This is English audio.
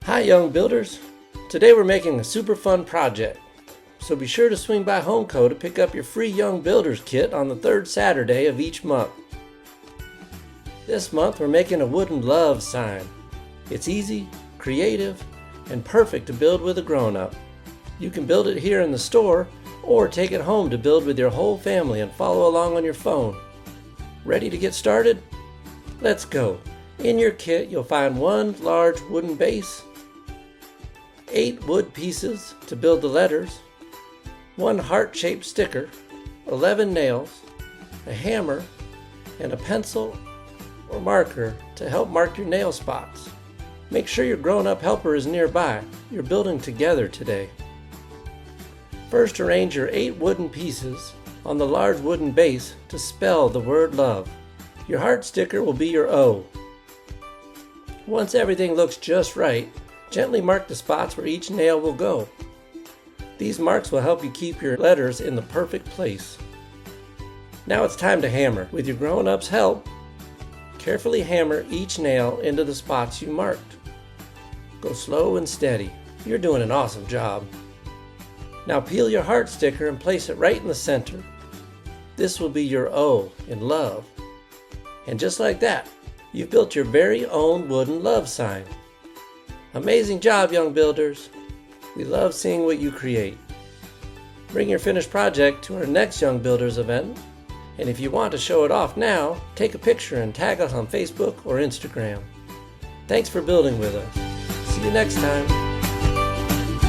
Hi young builders! Today we're making a super fun project, so be sure to swing by HomCo to pick up your free Young Builders kit on the third Saturday of each month. This month we're making a wooden love sign. It's easy, creative, and perfect to build with a grown-up. You can build it here in the store or take it home to build with your whole family and follow along on your phone. Ready to get started? Let's go! In your kit you'll find one large wooden base, 8 wood pieces to build the letters, one heart-shaped sticker, 11 nails, a hammer, and a pencil or marker to help mark your nail spots. Make sure your grown-up helper is nearby. You're building together today. First, arrange your 8 wooden pieces on the large wooden base to spell the word love. Your heart sticker will be your O. Once everything looks just right, gently mark the spots where each nail will go. These marks will help you keep your letters in the perfect place. Now it's time to hammer. With your grown-up's help, carefully hammer each nail into the spots you marked. Go slow and steady. You're doing an awesome job. Now peel your heart sticker and place it right in the center. This will be your O in love. And just like that, you've built your very own wooden love sign. Amazing job, young builders! We love seeing what you create. Bring your finished project to our next Young Builders event, and if you want to show it off now, take a picture and tag us on Facebook or Instagram. Thanks for building with us. See you next time.